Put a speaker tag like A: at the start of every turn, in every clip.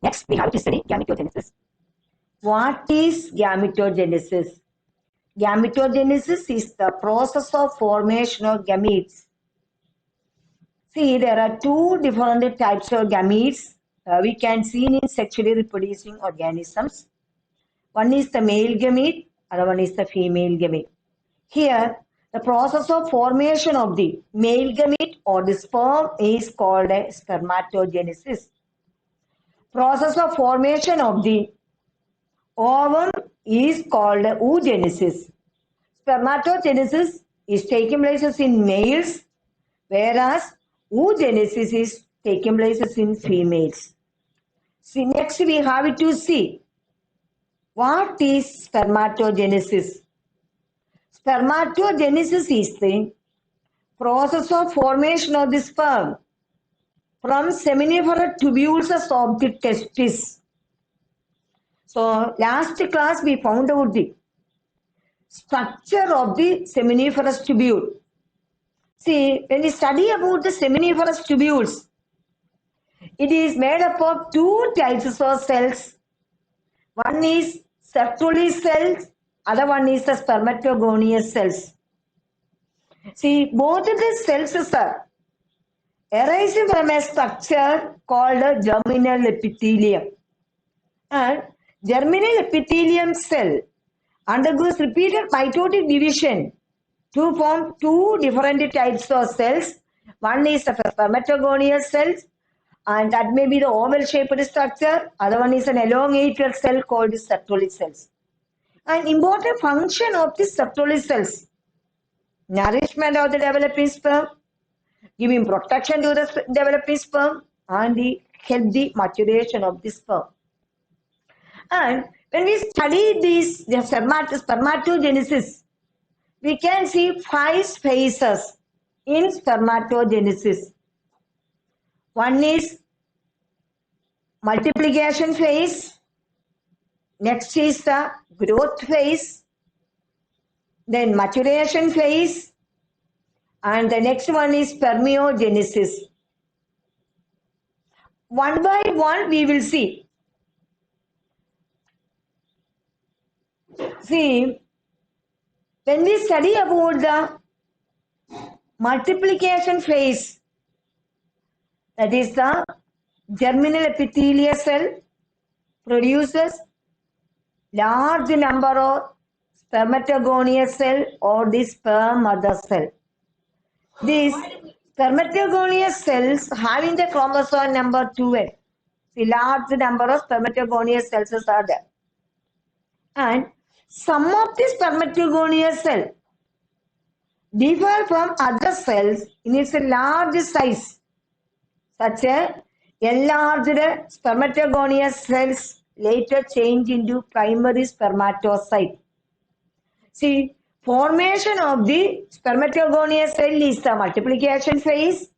A: Next, we have to study gametogenesis.
B: What is gametogenesis? Gametogenesis is the process of formation of gametes. See, there are two different types of gametes we can see in sexually reproducing organisms. One is the male gamete, other one is the female gamete. Here, the process of formation of the male gamete or the sperm is called a spermatogenesis. Process of formation of the ovum is called oogenesis. Spermatogenesis is taking place in males, whereas oogenesis is taking place in females. See, next we have to see what is spermatogenesis. Spermatogenesis is the process of formation of the sperm from seminiferous tubules of the testis. So last class we found out the structure of the seminiferous tubule. See, when we study about the seminiferous tubules, it is made up of two types of cells. One is Sertoli cells, other one is the spermatogoneous cells. See, both of these cells are arising from a structure called a germinal epithelium. And germinal epithelium cell undergoes repeated mitotic division to form two different types of cells. One is the spermatogoneous cells, and that may be the oval-shaped structure. Other one is an elongated cell called Sertoli cells. An important function of the Sertoli cells: nourishment of the developing sperm, giving protection to the developing sperm, and the healthy maturation of the sperm. And when we study the spermatogenesis, we can see 5 phases in spermatogenesis. One is multiplication phase, next is the growth phase, then maturation phase, and the next one is spermiogenesis. One by one we will see. See, when we study about the multiplication phase, that is the germinal epithelial cell produces large number of spermatogoneous cell or the sperm mother cell. These spermatogoneous cells having the chromosome number 2n. See, large number of spermatogoneous cells are there. And some of the spermatogoneous cells differ from other cells in its large size, such as enlarged spermatogoneous cells later change into primary spermatocyte. See, formation of the spermatogoneous cell is the multiplication phase.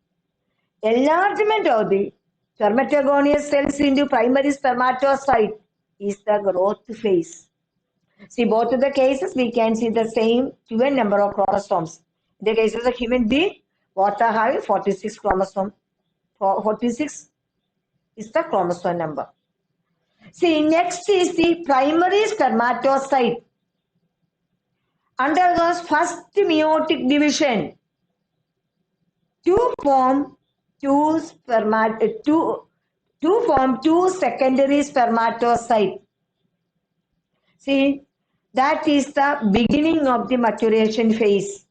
B: Enlargement of the spermatogoneous cells into primary spermatocyte is the growth phase. See, both of the cases we can see the same given number of chromosomes. In the case of the human being, both are having 46 chromosomes. 46 is the chromosome number. See, next is the primary spermatocyte. Undergoes first meiotic division to form two secondary spermatocytes. See, that is the beginning of the maturation phase.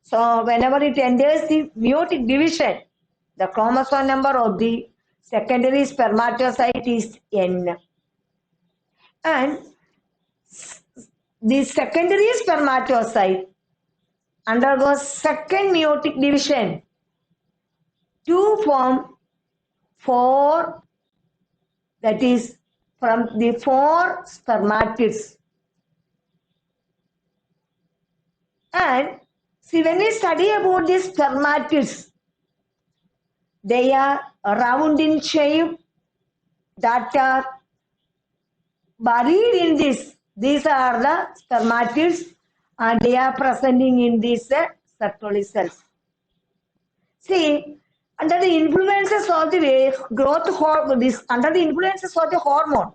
B: So, whenever it enters the meiotic division, the chromosome number of the secondary spermatocyte is N. And the secondary spermatocyte undergoes second meiotic division to form 4, that is from the 4 spermatids. And see, when we study about these spermatids, they are round in shape, that are buried in this. These are the spermatids and they are presenting in these Sertoli cells. See, under the influences of the growth hormone, under the influences of the hormone,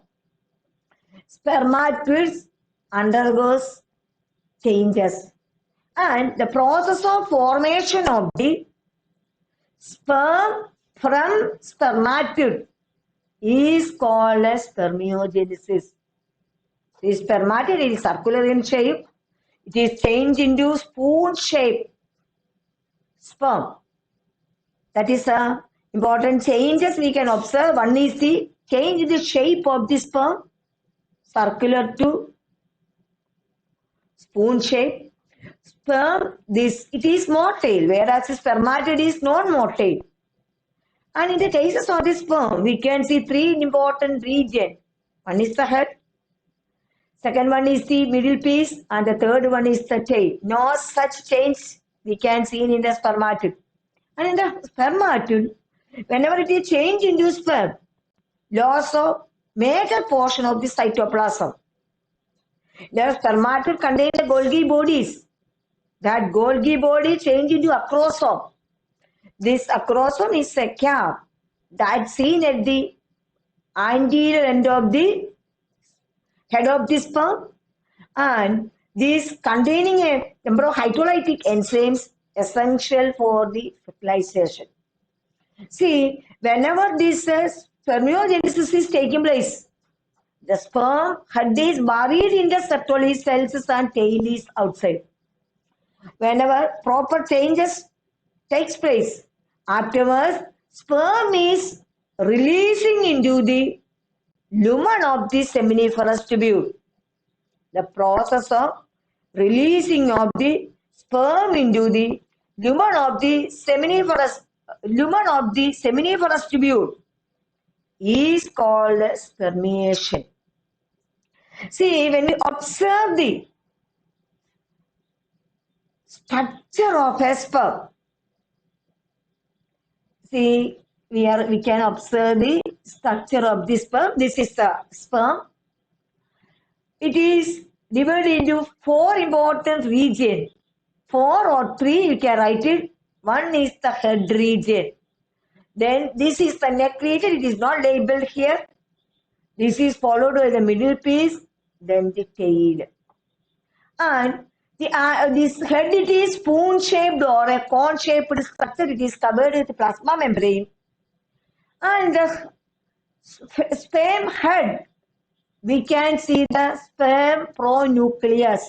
B: spermatozoids undergoes changes, and the process of formation of the sperm from spermatid is called as spermiogenesis. The spermatid is circular in shape. It is changed into spoon-shaped sperm. That is important changes we can observe. One is the change in the shape of the sperm, circular to spoon shape. Sperm, it is motile, whereas the spermatid is non-motile. And in the cases of the sperm, we can see three important regions. One is the head, second one is the middle piece, and the third one is the tail. No such change we can see in the spermatid. And in the spermatid, whenever it is changed into sperm, loss of major portion of the cytoplasm. The spermatid contains the Golgi bodies. That Golgi body change into acrosome. This acrosome is a cap that's seen at the anterior end of the head of the sperm, and this containing a number of hydrolytic enzymes essential for the fertilization. See, whenever this spermiogenesis is taking place, the sperm head is buried in the Sertoli cells and tail is outside. Whenever proper changes takes place, afterwards sperm is releasing into the lumen of the seminiferous tubule. The process of releasing of the sperm into the lumen of the seminiferous tubule is called spermiation. See, when we observe the structure of a sperm, see, we can observe the structure of the sperm. This is the sperm. It is divided into four important regions. 4 or 3, you can write it. One is the head region. Then this is the neck region. It is not labeled here. This is followed by the middle piece, then the tail. And this head, it is spoon-shaped or a cone-shaped structure. It is covered with plasma membrane. And the sperm head, we can see the sperm pronucleus.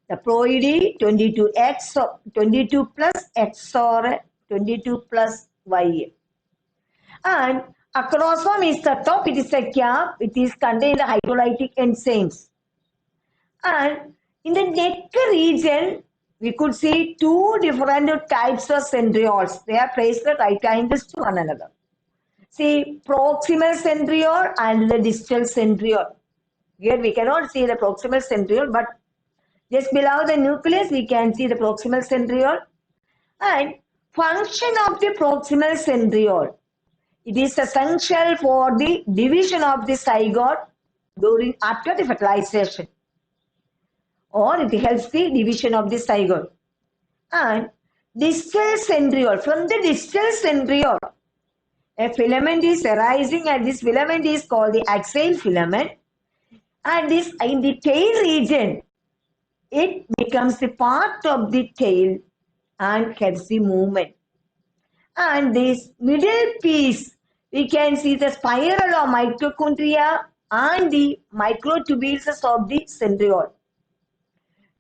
B: The ploidy 22X, 22 plus X or 22 plus Y. And acrosome is the top, it is a cap, it is contained the hydrolytic enzymes. And in the neck region, we could see two different types of centrioles. They are placed at right angles to one another. See, proximal centriole and the distal centriole. Here we cannot see the proximal centriole, but just below the nucleus, we can see the proximal centriole. And function of the proximal centriole. It is essential for the division of the zygote after the fertilization. Or it helps the division of the zygote. And distal centriole. From the distal centriole, a filament is arising, and this filament is called the axial filament. And this in the tail region, it becomes the part of the tail and helps the movement. And this middle piece, we can see the spiral of mitochondria and the microtubules of the centriole.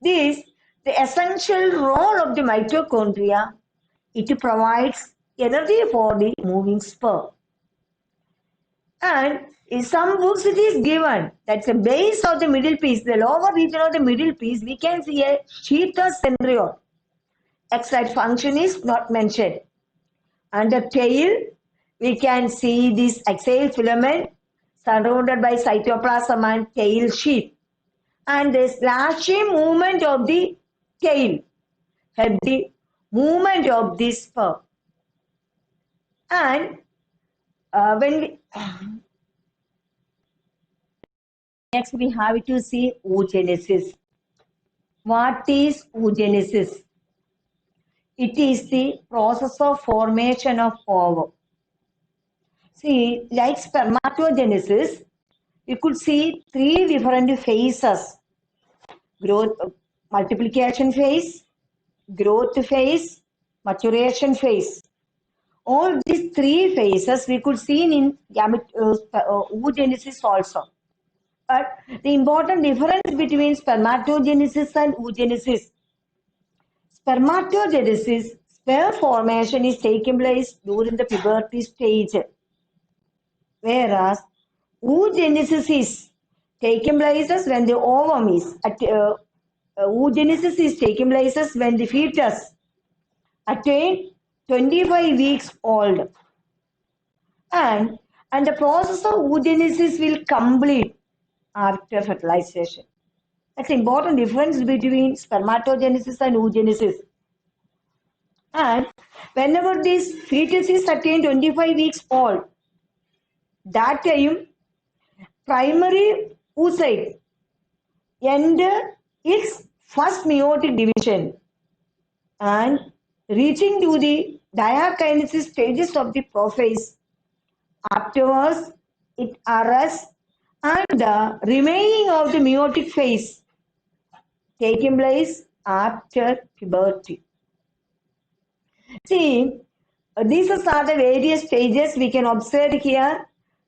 B: This, the essential role of the mitochondria, it provides energy for the moving sperm. And in some books it is given that's the base of the middle piece, the lower region of the middle piece, we can see a sheath of centriole. Exact function is not mentioned. And the tail, we can see this axial filament surrounded by cytoplasm and tail sheath. And the slashing movement of the tail help the movement of the sperm. And next we have to see oogenesis. What is oogenesis? it is the process of formation of ovum. See, like spermatogenesis, you could see three different phases: growth, multiplication phase, growth phase, maturation phase. All these three phases we could see in oogenesis also. But the important difference between spermatogenesis and oogenesis: spermatogenesis, sperm formation is taking place during the puberty stage, whereas oogenesis is taking places when the ovum is oogenesis is taking places when the fetus attained 25 weeks old, and the process of oogenesis will complete after fertilization. That's an important difference between spermatogenesis and oogenesis. And whenever this fetus is attained 25 weeks old, that time primary oocyte enter its first meiotic division and reaching to the diakinesis stages of the prophase. Afterwards, it arrests and the remaining of the meiotic phase taking place after puberty. See, these are the various stages we can observe here.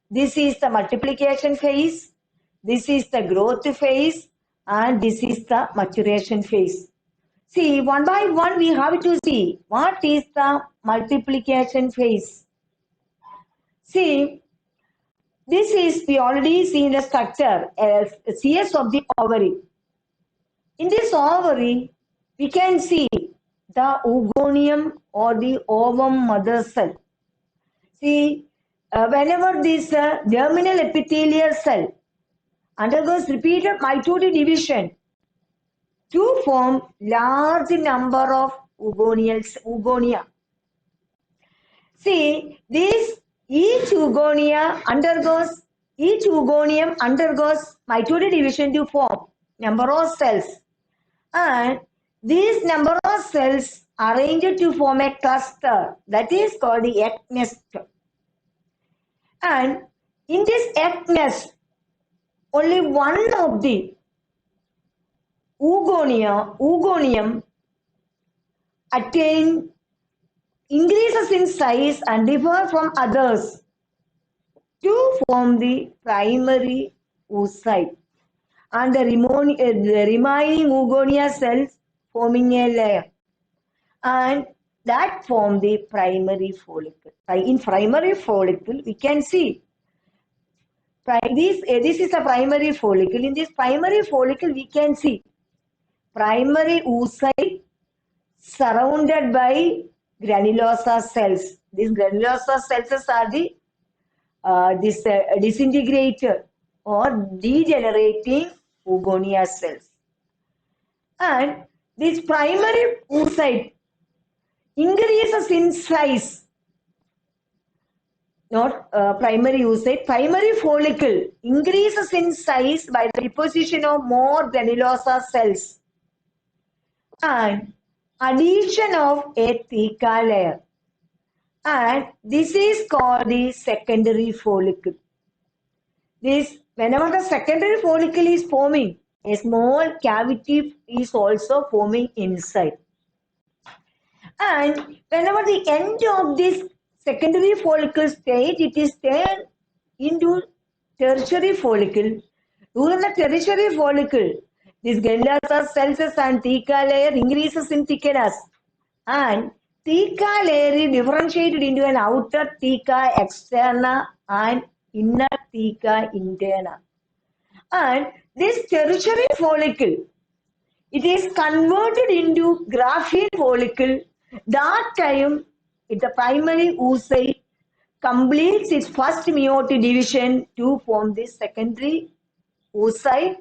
B: This is the multiplication phase, this is the growth phase, and this is the maturation phase. See, one by one we have to see what is the multiplication phase. See, this is, we already seen the structure as CS of the ovary. In this ovary, we can see the oogonium or the ovum mother cell. See, whenever this germinal epithelial cell undergoes repeated mitotic division to form large number of oogonia. See, each oogonium undergoes mitotic division to form number of cells, and these number of cells arranged to form a cluster that is called the egg nest. And in this egg nest, only one of the oogonium increases in size and differ from others to form the primary oocyte, and the remaining oogonia cells forming a layer, and that form the primary follicle. In primary follicle, we can see this is a primary follicle. In this primary follicle, we can see primary oocyte surrounded by granulosa cells. These granulosa cells are the disintegrated or degenerating oogonia cells. And this primary oocyte increases in size, not primary oocyte, primary follicle increases in size by the deposition of more granulosa cells and addition of a theca layer, and this is called the secondary follicle. Whenever the secondary follicle is forming, a small cavity is also forming inside, and whenever the end of this secondary follicle stage, it is turned into tertiary follicle. During the tertiary follicle, this granulosa cells and theca layer increases in thickness, and theca layer is differentiated into an outer theca externa and inner theca interna. And this tertiary follicle, it is converted into graphene follicle. That time, the primary oocyte completes its first meiotic division to form this secondary oocyte,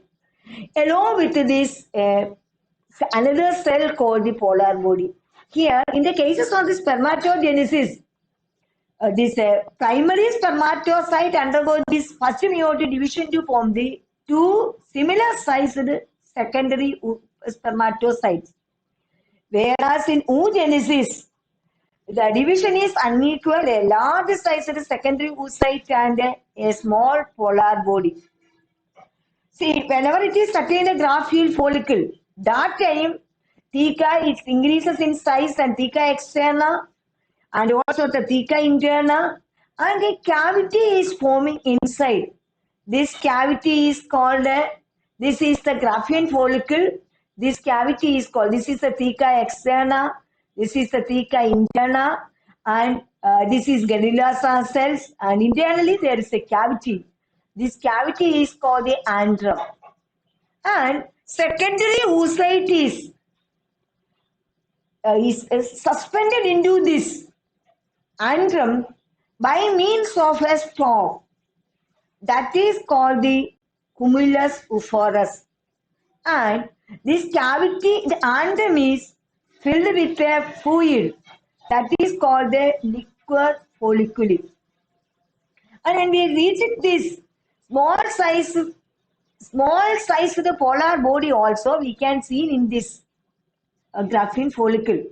B: along with this another cell called the polar body. Here, in the cases of the spermatogenesis, this primary spermatocyte undergoes this first meiotic division to form the two similar sized secondary spermatocytes. Whereas in oogenesis, the division is unequal, a large sized secondary oocyte and a small polar body. See, whenever it is attained a graphene follicle, that time theca it increases in size and theca externa and also the theca interna and a cavity is forming inside. This cavity is called, this is the graphene follicle. This cavity is called, this is the theca externa, this is the theca interna and this is granulosa cells and internally there is a cavity. This cavity is called the antrum. And secondary oocyte is suspended into this antrum by means of a stalk that is called the cumulus oophorus. And this cavity, the antrum is filled with a fluid that is called the liquor folliculi. And when we reach this small size the polar body also we can see in this graphene follicle.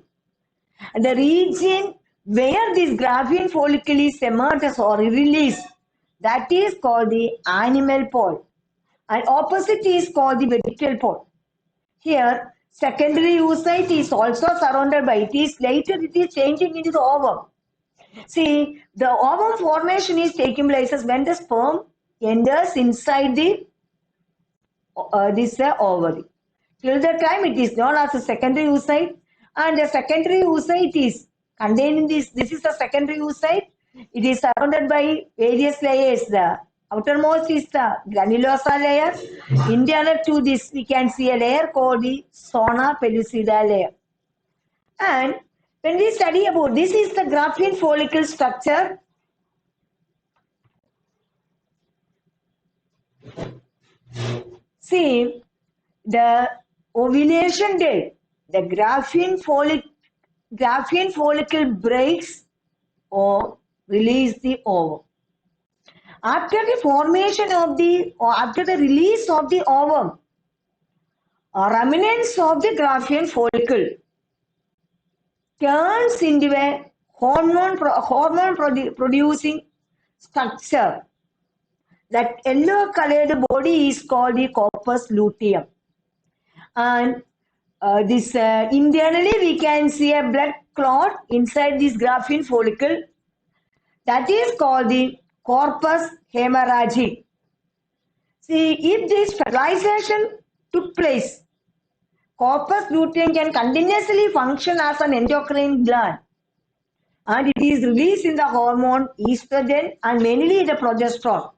B: And the region where this graphene follicle is emerges or released, that is called the animal pole. And opposite is called the vegetal pole. Here, secondary oocyte is also surrounded by it is later it is changing into the ovum. See, the ovum formation is taking place when the sperm enters inside the this ovary. Till the time it is known as a secondary oocyte, and the secondary oocyte is contained in this. This is the secondary oocyte. It is surrounded by various layers. The outermost is the granulosa layer. Internal to this, we can see a layer called the zona pellucida layer. And when we study about this, is the graphene follicle structure. See, the ovulation day, the graphene follicle breaks or release the ovum. After the formation of the, or after the release of the ovum, remnants of the graphene follicle turns into a hormone producing structure. That yellow colored body is called the corpus luteum. And this internally we can see a blood clot inside this graphene follicle. That is called the corpus hemorrhagic. See, if this fertilization took place, corpus luteum can continuously function as an endocrine gland. And it is released in the hormone estrogen and mainly the progesterone.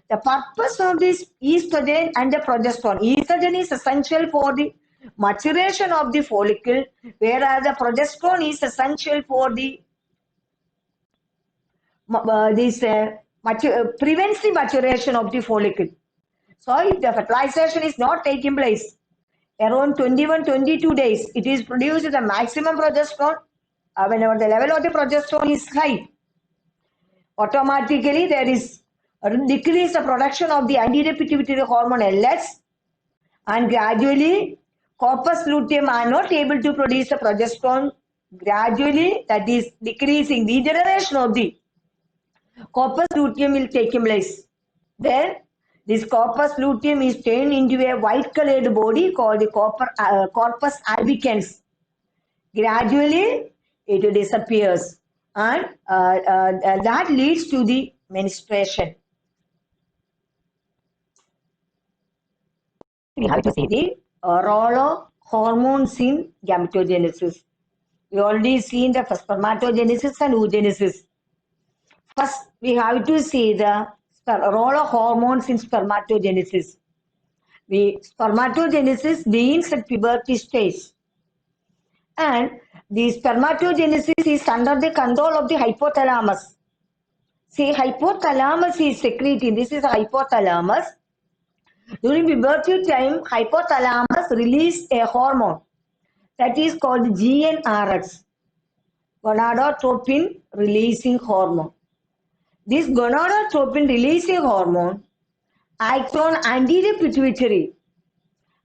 B: The purpose of this estrogen and the progesterone. Estrogen is essential for the maturation of the follicle, whereas the progesterone is essential for the prevents the maturation of the follicle. So if the fertilization is not taking place, around 21-22 days, it is produced the maximum progesterone. Whenever the level of the progesterone is high, automatically there is decrease the production of the anterior pituitary hormone LH, and gradually corpus luteum are not able to produce the progesterone. Gradually, that is decreasing. Degeneration of the corpus luteum will take place. Then this corpus luteum is turned into a white colored body called the corpus albicans. Gradually, it disappears, and that leads to the menstruation.
A: We have to see
B: The role of hormones in gametogenesis. We already seen the spermatogenesis and oogenesis. First, we have to see the role of hormones in spermatogenesis. The spermatogenesis begins at puberty stage, and the spermatogenesis is under the control of the hypothalamus. See, hypothalamus is secreting. This is a hypothalamus. During puberty time, hypothalamus release a hormone that is called GnRH, gonadotropin releasing hormone. This gonadotropin releasing hormone acts on anterior pituitary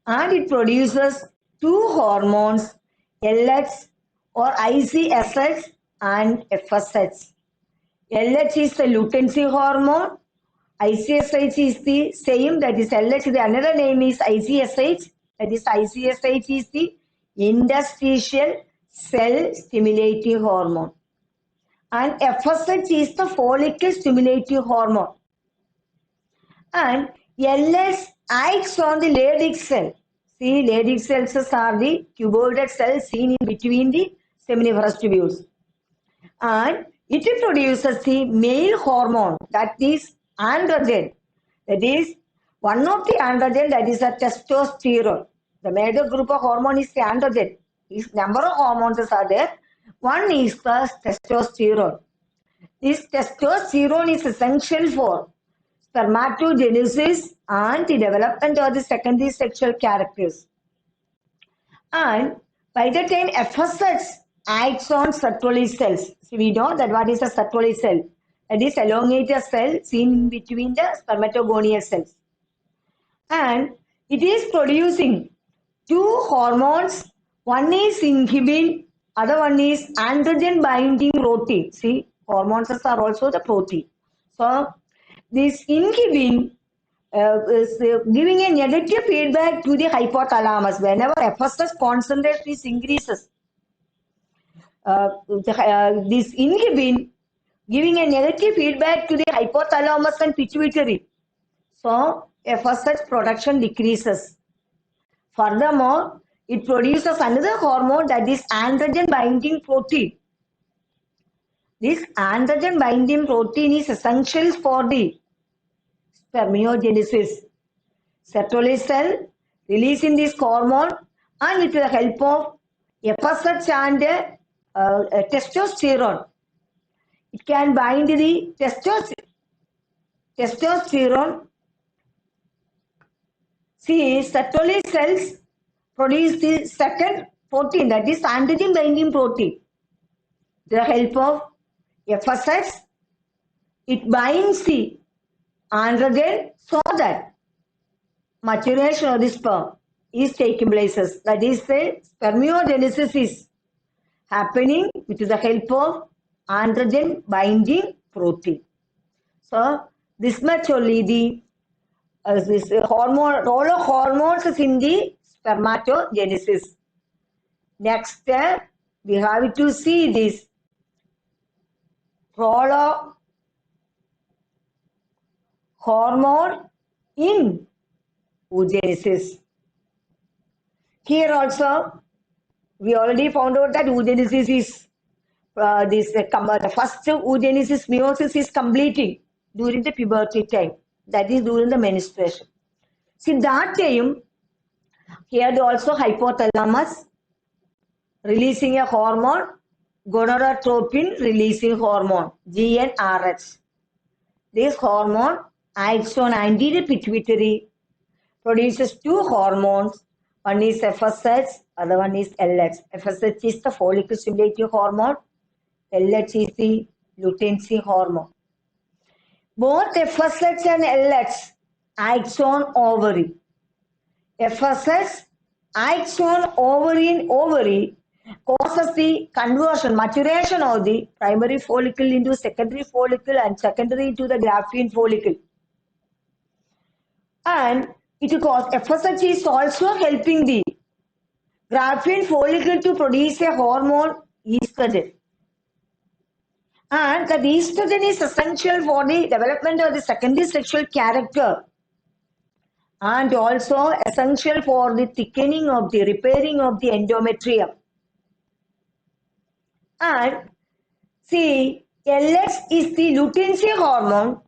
B: and it produces two hormones, LH or ICSH and FSH. LH is the luteinizing hormone. ICSH is the same, that is LH. The another name is ICSH. That is ICSH is the interstitial cell stimulating hormone. And FSH is the follicle stimulating hormone. And LS acts on the Leydig cell. See, Leydig cells are the cuboidal cells seen in between the seminiferous tubules. And it produces the male hormone, that is androgen. That is one of the androgen, that is a testosterone. The major group of hormone is the androgen. These number of hormones are there. One is the testosterone. This testosterone is essential for spermatogenesis and the development of the secondary sexual characters. And by the time FSH acts on Sertoli cells, so we know that what is a Sertoli cell? That is elongated cell seen between the spermatogonial cells. And it is producing two hormones. One is inhibin, other one is androgen binding protein. See, hormones are also the protein. So this inhibin is giving a negative feedback to the hypothalamus. Whenever FSH concentration is increases, this inhibin giving a negative feedback to the hypothalamus and pituitary. So FSH production decreases. Furthermore, it produces another hormone, that is androgen binding protein. This androgen binding protein is essential for the spermiogenesis. Sertoli cell releasing this hormone, and with the help of FSH and testosterone, it can bind the testosterone. See, Sertoli cells produce the second protein, that is androgen binding protein. With the help of FSH, it binds the androgen so that maturation of the sperm is taking places. That is, the spermiogenesis is happening with the help of androgen binding protein. So this much only the this hormone, role of hormones is in the spermatogenesis. Next, we have to see this role of hormone in oogenesis. Here also, we already found out that oogenesis is the first oogenesis meiosis is completing during the puberty time, that is during the menstruation. See, that time, here also hypothalamus releasing a hormone, gonadotropin releasing hormone, GnRH. This hormone acts on anterior pituitary, produces two hormones. One is FSH, other one is LH. FSH is the follicle stimulating hormone. LH is the luteinizing hormone. Both FSH and LH acts on ovary. FSH acts on ovary causes the conversion, maturation of the primary follicle into secondary follicle and secondary into the Graafian follicle. And it causes, FSH is also helping the Graafian follicle to produce a hormone, estrogen. And that estrogen is essential for the development of the secondary sexual character and also essential for the thickening of the repairing of the endometrium. And see, LH is the luteinizing hormone.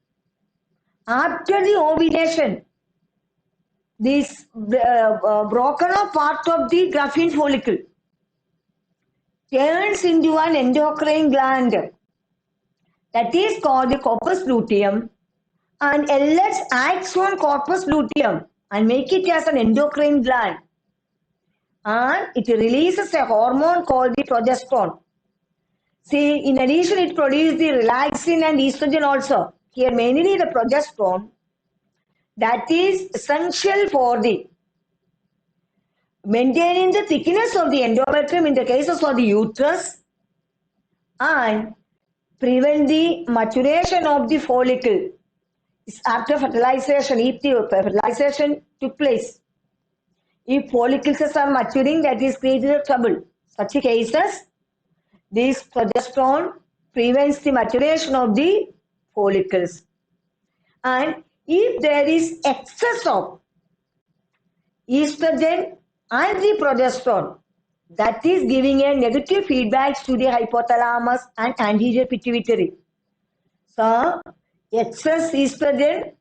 B: After the ovulation, this broken off part of the Graafian follicle turns into an endocrine gland that is called the corpus luteum, and LH acts on corpus luteum and make it as an endocrine gland, and it releases a hormone called the progesterone. See, in addition, it produces the relaxin and estrogen also. Here, mainly the progesterone, that is essential for the maintaining the thickness of the endometrium in the cases of the uterus and prevent the maturation of the follicle after fertilization, if the fertilization took place. If follicles are maturing, that is creating trouble. Such cases, this progesterone prevents the maturation of the follicles. And if there is excess of estrogen and the progesterone, that is giving a negative feedback to the hypothalamus and anterior pituitary. So, excess estrogen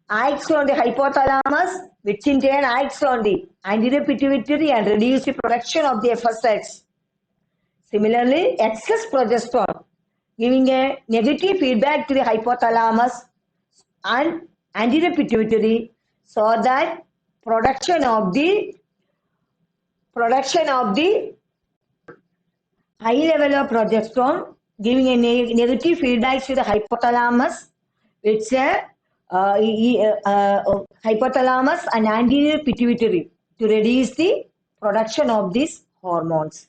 B: acts on the hypothalamus, which in turn acts on the anterior pituitary and reduce the production of the FSH. Similarly, excess progesterone giving a negative feedback to the hypothalamus and anterior pituitary, so that production of the high level of progesterone giving a negative feedback to the hypothalamus, which hypothalamus and anterior pituitary to reduce the production of these hormones.